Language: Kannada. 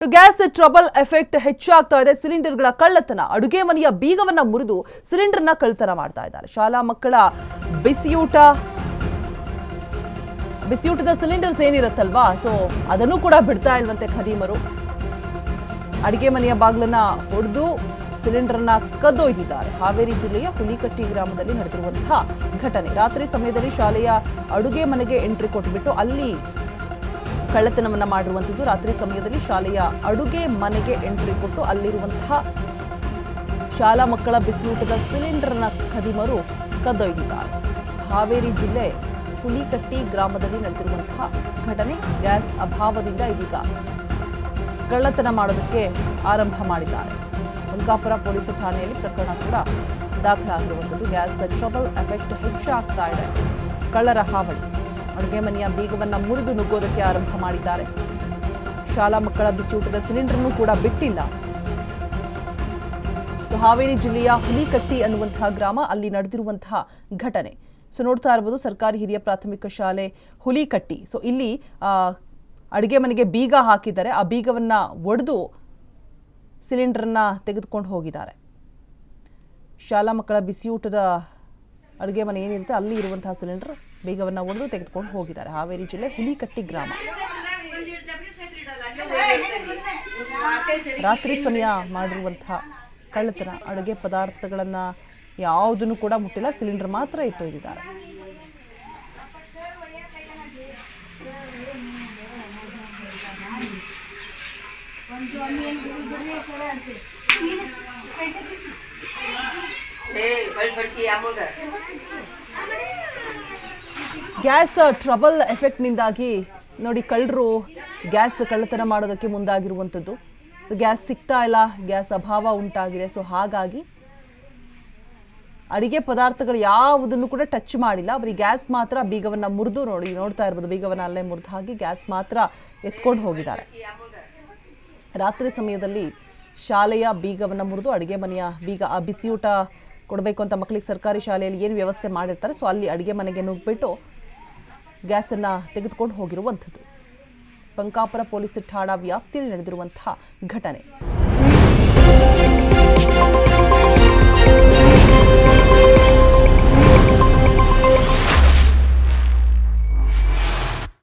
ಗ್ಯಾಸ್ ಟ್ರಬಲ್ ಎಫೆಕ್ಟ್ ಹೆಚ್ಚಾಗ್ತಾ ಇದೆ. ಸಿಲಿಂಡರ್ಗಳ ಕಳ್ಳತನ, ಅಡುಗೆ ಮನೆಯ ಬೀಗವನ್ನ ಮುರಿದು ಸಿಲಿಂಡರ್ನ ಕಳ್ಳತನ ಮಾಡ್ತಾ ಇದ್ದಾರೆ. ಶಾಲಾ ಮಕ್ಕಳ ಬಿಸಿಯೂಟದ ಸಿಲಿಂಡರ್ಸ್ ಏನಿರುತ್ತಲ್ವಾ, ಸೊ ಅದನ್ನು ಕೂಡ ಬಿಡ್ತಾ ಇಲ್ವಂತೆ ಖದೀಮರು. ಅಡುಗೆ ಮನೆಯ ಬಾಗಿಲನ್ನ ಹೊಡೆದು ಸಿಲಿಂಡರ್ನ ಕದ್ದೊಯ್ದಿದ್ದಾರೆ. ಹಾವೇರಿ ಜಿಲ್ಲೆಯ ಹುಲಿಕಟ್ಟಿ ಗ್ರಾಮದಲ್ಲಿ ನಡೆದಿರುವಂತಹ ಘಟನೆ. ರಾತ್ರಿ ಸಮಯದಲ್ಲಿ ಶಾಲೆಯ ಅಡುಗೆ ಮನೆಗೆ ಎಂಟ್ರಿ ಕೊಟ್ಟುಬಿಟ್ಟು ಅಲ್ಲಿ ಕಳ್ಳತನವನ್ನ ಮಾಡಿರುವಂಥದ್ದು. ರಾತ್ರಿ ಸಮಯದಲ್ಲಿ ಶಾಲೆಯ ಅಡುಗೆ ಮನೆಗೆ ಎಂಟ್ರಿ ಕೊಟ್ಟು ಅಲ್ಲಿರುವಂತಹ ಶಾಲಾ ಮಕ್ಕಳ ಬಿಸಿಯೂಟದ ಸಿಲಿಂಡರ್ನ ಖದೀಮರು ಕದ್ದೊಯ್ದಿದ್ದಾರೆ. ಹಾವೇರಿ ಜಿಲ್ಲೆ ಹುಲಿಕಟ್ಟಿ ಗ್ರಾಮದಲ್ಲಿ ನಡೆದಿರುವಂತಹ ಘಟನೆ. ಗ್ಯಾಸ್ ಅಭಾವದಿಂದ ಇದೀಗ ಕಳ್ಳತನ ಮಾಡೋದಕ್ಕೆ ಆರಂಭ ಮಾಡಿದ್ದಾರೆ. ಬಂಕಾಪುರ ಪೊಲೀಸ್ ಠಾಣೆಯಲ್ಲಿ ಪ್ರಕರಣ ಕೂಡ ದಾಖಲಾಗಿರುವಂಥದ್ದು. ಗ್ಯಾಸ್ ಟ್ರಬಲ್ ಎಫೆಕ್ಟ್ ಹೆಚ್ಚಾಗ್ತಾ ಇದೆ. ಕಳ್ಳರ ಹಾವಳಿ. ಅಡುಗೆ ಮನೆಯ ಬೀಗವನ್ನ ಮುರಿದು ನುಗ್ಗೋದಕ್ಕೆ ಆರಂಭ ಮಾಡಿದ್ದಾರೆ. ಶಾಲಾ ಮಕ್ಕಳ ಬಿಸಿಯೂಟದ ಸಿಲಿಂಡರ್ನೂ ಕೂಡ ಬಿಟ್ಟಿಲ್ಲ. ಸೊ ಹಾವೇರಿ ಜಿಲ್ಲೆಯ ಹುಲಿಕಟ್ಟಿ ಅನ್ನುವಂತಹ ಗ್ರಾಮ, ಅಲ್ಲಿ ನಡೆದಿರುವಂತಹ ಘಟನೆ. ಸೊ ನೋಡ್ತಾ ಇರಬಹುದು, ಸರ್ಕಾರಿ ಹಿರಿಯ ಪ್ರಾಥಮಿಕ ಶಾಲೆ ಹುಲಿಕಟ್ಟಿ. ಸೊ ಇಲ್ಲಿ ಅಡುಗೆ ಮನೆಗೆ ಬೀಗ ಹಾಕಿದ್ದಾರೆ. ಆ ಬೀಗವನ್ನ ಒಡೆದು ಸಿಲಿಂಡರ್ನ ತೆಗೆದುಕೊಂಡು ಹೋಗಿದ್ದಾರೆ. ಶಾಲಾ ಮಕ್ಕಳ ಬಿಸಿಯೂಟದ ಅಡುಗೆ ಮನೆ ಏನಿರುತ್ತೆ ಅಲ್ಲಿ ಇರುವಂತಹ ಸಿಲಿಂಡರ್ ಬೀಗವನ್ನು ಒಡೆದು ತೆಗೆದುಕೊಂಡು ಹೋಗಿದ್ದಾರೆ. ಹಾವೇರಿ ಜಿಲ್ಲೆ ಹುಲಿಕಟ್ಟಿ ಗ್ರಾಮ. ರಾತ್ರಿ ಸಮಯ ಮಾಡಿರುವಂತಹ ಕಳ್ಳತನ. ಅಡುಗೆ ಪದಾರ್ಥಗಳನ್ನು ಯಾವುದನ್ನು ಕೂಡ ಮುಟ್ಟಿಲ್ಲ, ಸಿಲಿಂಡರ್ ಮಾತ್ರ ಎತ್ತೊಯ್ದಿದ್ದಾರೆ. ಗ್ಯಾಸ್ ಟ್ರಬಲ್ ಎಫೆಕ್ಟ್ನಿಂದಾಗಿ ನೋಡಿ ಕಳ್ಳರು ಗ್ಯಾಸ್ ಕಳ್ಳತನ ಮಾಡೋದಕ್ಕೆ ಮುಂದಾಗಿರುವಂಥದ್ದು. ಸೊ ಗ್ಯಾಸ್ ಸಿಗ್ತಾ ಇಲ್ಲ, ಗ್ಯಾಸ್ ಅಭಾವ ಉಂಟಾಗಿದೆ. ಸೊ ಹಾಗಾಗಿ ಅಡಿಗೆ ಪದಾರ್ಥಗಳು ಯಾವುದನ್ನು ಕೂಡ ಟಚ್ ಮಾಡಿಲ್ಲ. ಬರೀ ಗ್ಯಾಸ್ ಮಾತ್ರ ಬೀಗವನ್ನ ಮುರಿದು ನೋಡ್ತಾ ಇರ್ಬೋದು, ಬೀಗವನ್ನ ಅಲ್ಲೇ ಮುರಿದು ಹಾಕಿ ಗ್ಯಾಸ್ ಮಾತ್ರ ಎತ್ಕೊಂಡು ಹೋಗಿದ್ದಾರೆ. ರಾತ್ರಿ ಸಮಯದಲ್ಲಿ ಶಾಲೆಯ ಬೀಗವನ್ನ ಮುರಿದು ಅಡುಗೆ ಮನೆಯ ಬೀಗ, ಆ ಬಿಸಿಯೂಟ ಕೊಡಬೇಕು ಅಂತ ಮಕ್ಕಳಿಗೆ ಸರ್ಕಾರಿ ಶಾಲೆಯಲ್ಲಿ ಏನು ವ್ಯವಸ್ಥೆ ಮಾಡಿರ್ತಾರೆ, ಸೊ ಅಲ್ಲಿ ಅಡುಗೆ ಮನೆಗೆ ನುಗ್ಗಿಬಿಟ್ಟು ಗ್ಯಾಸನ್ನು ತೆಗೆದುಕೊಂಡು ಹೋಗಿರುವಂಥದ್ದು. ಬಂಕಾಪುರ ಪೊಲೀಸ್ ಠಾಣಾ ವ್ಯಾಪ್ತಿಯಲ್ಲಿ ನಡೆದಿರುವಂತಹ ಘಟನೆ.